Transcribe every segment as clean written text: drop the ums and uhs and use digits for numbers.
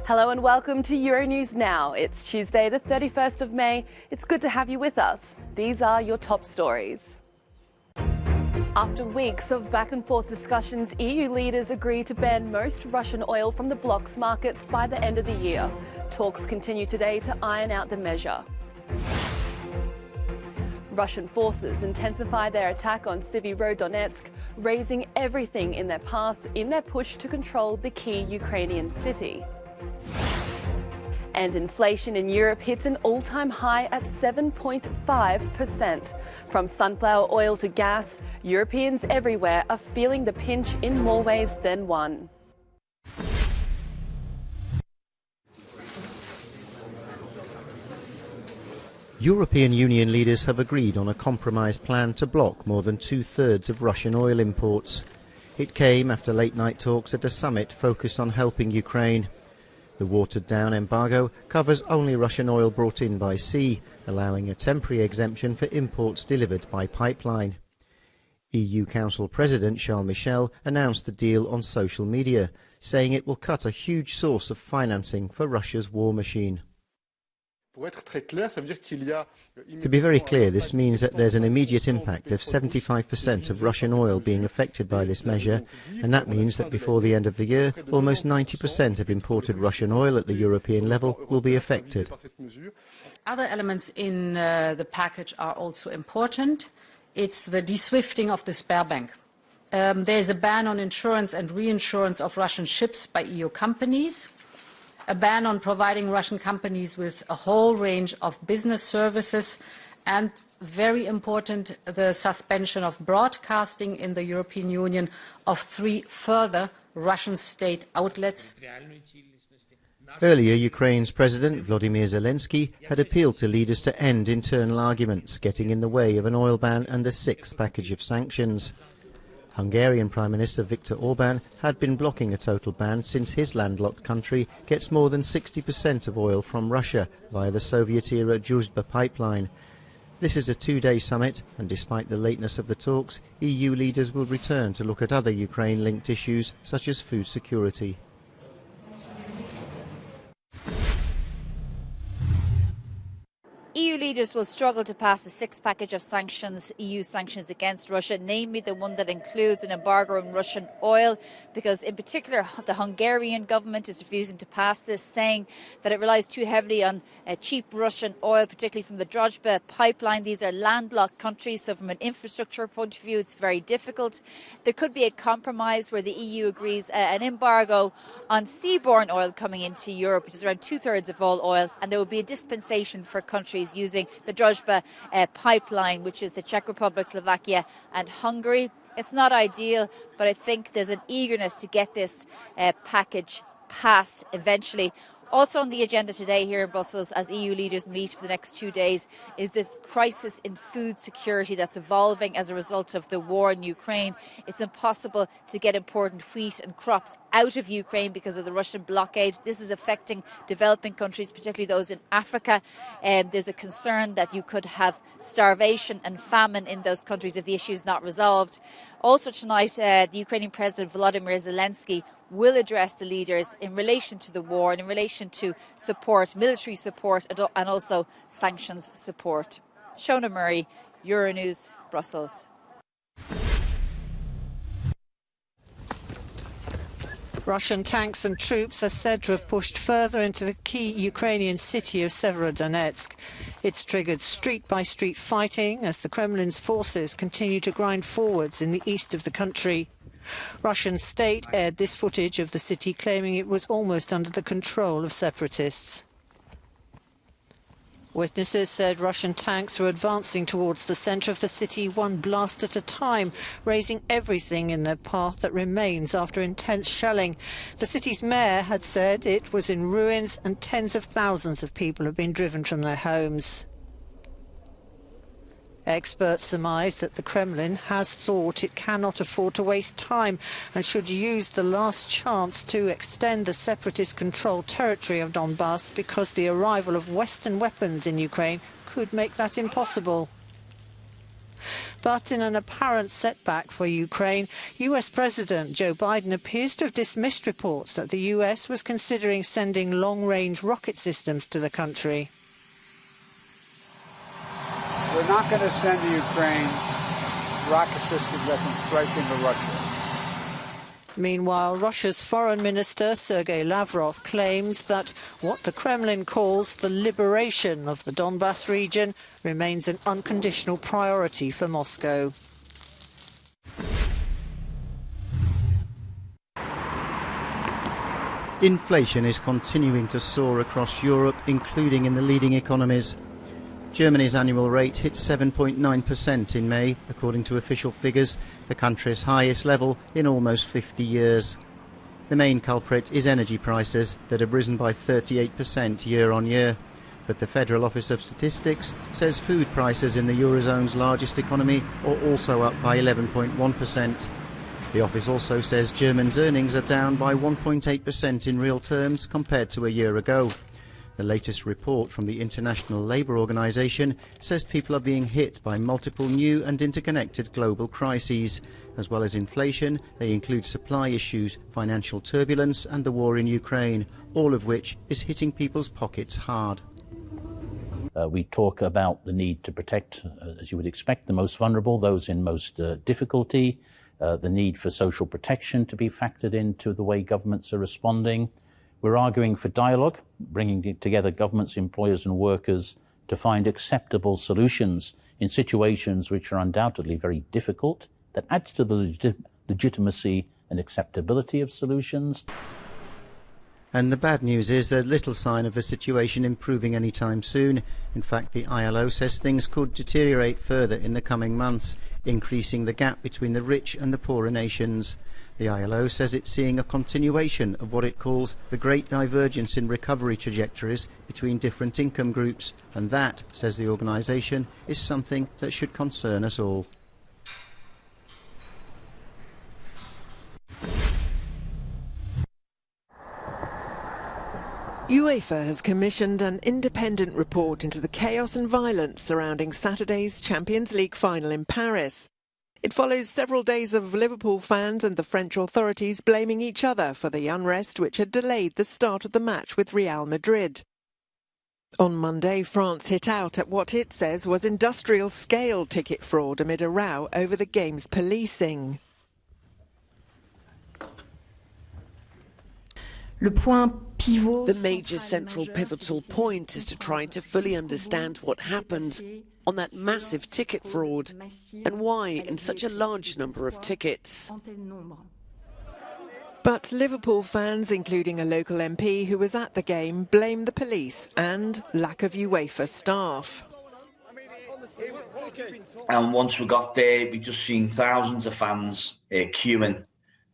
Hello and welcome to Euronews Now. It's Tuesday the 31st of May. It's good to have you with us. These are your top stories. After weeks of back and forth discussions, EU leaders agree to ban most Russian oil from the bloc's markets by the end of the year. Talks continue today to iron out the measure. Russian forces intensify their attack on Donetsk, razing everything in their path in their push to control the key Ukrainian city. And inflation in Europe hits an all-time high at 7.5%. From sunflower oil to gas, Europeans everywhere are feeling the pinch in more ways than one. European Union leaders have agreed on a compromise plan to block more than two-thirds of Russian oil imports. It came after late-night talks at a summit focused on helping Ukraine. The watered-down embargo covers only Russian oil brought in by sea, allowing a temporary exemption for imports delivered by pipeline. EU Council President Charles Michel announced the deal on social media, saying it will cut a huge source of financing for Russia's war machine. To be very clear, this means that there's an immediate impact of 75% of Russian oil being affected by this measure, and that means that before the end of the year, almost 90% of imported Russian oil at the European level will be affected. Other elements in the package are also important. It's the de-swifting of the spare bank. There's a ban on insurance and reinsurance of Russian ships by EU companies. A ban on providing Russian companies with a whole range of business services, and very important, the suspension of broadcasting in the European Union of 3 further Russian state outlets. Earlier, Ukraine's President Volodymyr Zelensky had appealed to leaders to end internal arguments getting in the way of an oil ban and a 6th package of sanctions. Hungarian Prime Minister Viktor Orbán had been blocking a total ban since his landlocked country gets more than 60% of oil from Russia via the Soviet-era Druzhba pipeline. This is a 2-day summit, and despite the lateness of the talks, EU leaders will return to look at other Ukraine-linked issues such as food security. EU leaders will struggle to pass a 6th package of sanctions, EU sanctions against Russia, namely the one that includes an embargo on Russian oil, because in particular the Hungarian government is refusing to pass this, saying that it relies too heavily on cheap Russian oil, particularly from the Druzhba pipeline. These are landlocked countries, so from an infrastructure point of view it's very difficult. There could be a compromise where the EU agrees an embargo on seaborne oil coming into Europe, which is around 2/3 of all oil, and there will be a dispensation for countries using the Druzhba pipeline, which is the Czech Republic, Slovakia and Hungary. It's not ideal, but I think there's an eagerness to get this package passed eventually. Also on the agenda today here in Brussels, as EU leaders meet for the next 2 days, is the crisis in food security that's evolving as a result of the war in Ukraine. It's impossible to get important wheat and crops out of Ukraine because of the Russian blockade. This is affecting developing countries, particularly those in Africa. There's a concern that you could have starvation and famine in those countries if the issue is not resolved. Also tonight, the Ukrainian President Volodymyr Zelensky will address the leaders in relation to the war and in relation to support, military support and also sanctions support. Shona Murray, Euronews, Brussels. Russian tanks and troops are said to have pushed further into the key Ukrainian city of Donetsk. It's triggered street-by-street fighting as the Kremlin's forces continue to grind forwards in the east of the country. Russian state aired this footage of the city, claiming it was almost under the control of separatists. Witnesses said Russian tanks were advancing towards the centre of the city, one blast at a time, razing everything in their path that remains after intense shelling. The city's mayor had said it was in ruins and tens of thousands of people have been driven from their homes. Experts surmise that the Kremlin has thought it cannot afford to waste time and should use the last chance to extend the separatist-controlled territory of Donbass, because the arrival of Western weapons in Ukraine could make that impossible. But in an apparent setback for Ukraine, US President Joe Biden appears to have dismissed reports that the US was considering sending long-range rocket systems to the country. We're not going to send to Ukraine rocket systems that can strike into Russia. Meanwhile, Russia's Foreign Minister Sergei Lavrov claims that what the Kremlin calls the liberation of the Donbass region remains an unconditional priority for Moscow. Inflation is continuing to soar across Europe, including in the leading economies. Germany's annual rate hit 7.9% in May, according to official figures, the country's highest level in almost 50 years. The main culprit is energy prices that have risen by 38% year on year. But the Federal Office of Statistics says food prices in the Eurozone's largest economy are also up by 11.1%. The office also says Germany's earnings are down by 1.8% in real terms compared to a year ago. The latest report from the International Labour Organization says people are being hit by multiple new and interconnected global crises. As well as inflation, they include supply issues, financial turbulence and the war in Ukraine, all of which is hitting people's pockets hard. We talk about the need to protect, as you would expect, the most vulnerable, those in most difficulty, the need for social protection to be factored into the way governments are responding. We're arguing for dialogue, bringing together governments, employers and workers to find acceptable solutions in situations which are undoubtedly very difficult, that adds to the legitimacy and acceptability of solutions. And the bad news is there's little sign of the situation improving anytime soon. In fact, the ILO says things could deteriorate further in the coming months, increasing the gap between the rich and the poorer nations. The ILO says it's seeing a continuation of what it calls the great divergence in recovery trajectories between different income groups, and that, says the organisation, is something that should concern us all. UEFA has commissioned an independent report into the chaos and violence surrounding Saturday's Champions League final in Paris. It follows several days of Liverpool fans and the French authorities blaming each other for the unrest which had delayed the start of the match with Real Madrid. On Monday, France hit out at what it says was industrial-scale ticket fraud amid a row over the game's policing. The major central pivotal point is to try to fully understand what happened on that massive ticket fraud and why in such a large number of tickets. But Liverpool fans, including a local MP who was at the game, blame the police and lack of UEFA staff. And once we got there, we just seen thousands of fans queuing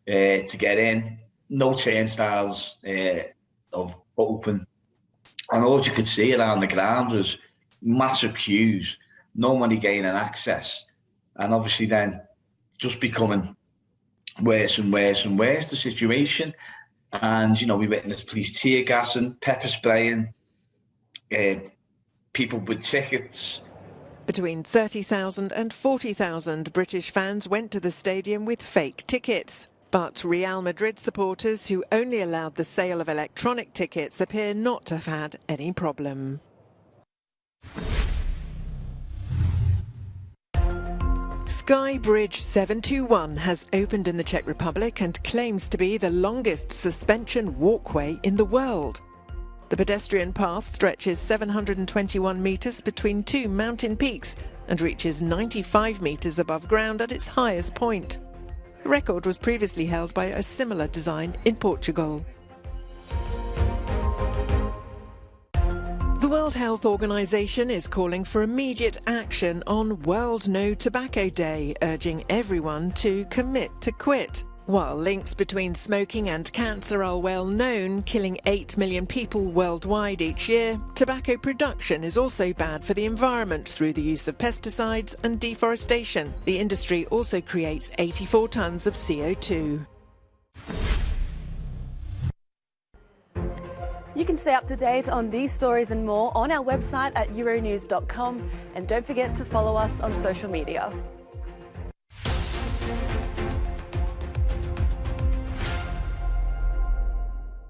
to get in. No turnstiles of open. And all you could see around the ground was massive queues, nobody gaining access. And obviously then just becoming worse and worse and worse, the situation. And, you know, we witnessed police tear gassing, pepper spraying, people with tickets. Between 30,000 and 40,000 British fans went to the stadium with fake tickets. But Real Madrid supporters who only allowed the sale of electronic tickets appear not to have had any problem. Sky Bridge 721 has opened in the Czech Republic and claims to be the longest suspension walkway in the world. The pedestrian path stretches 721 metres between two mountain peaks and reaches 95 metres above ground at its highest point. The record was previously held by a similar design in Portugal. The World Health Organization is calling for immediate action on World No Tobacco Day, urging everyone to commit to quit. While links between smoking and cancer are well known, killing 8 million people worldwide each year, tobacco production is also bad for the environment through the use of pesticides and deforestation. The industry also creates 84 tons of CO2. You can stay up to date on these stories and more on our website at euronews.com, and don't forget to follow us on social media.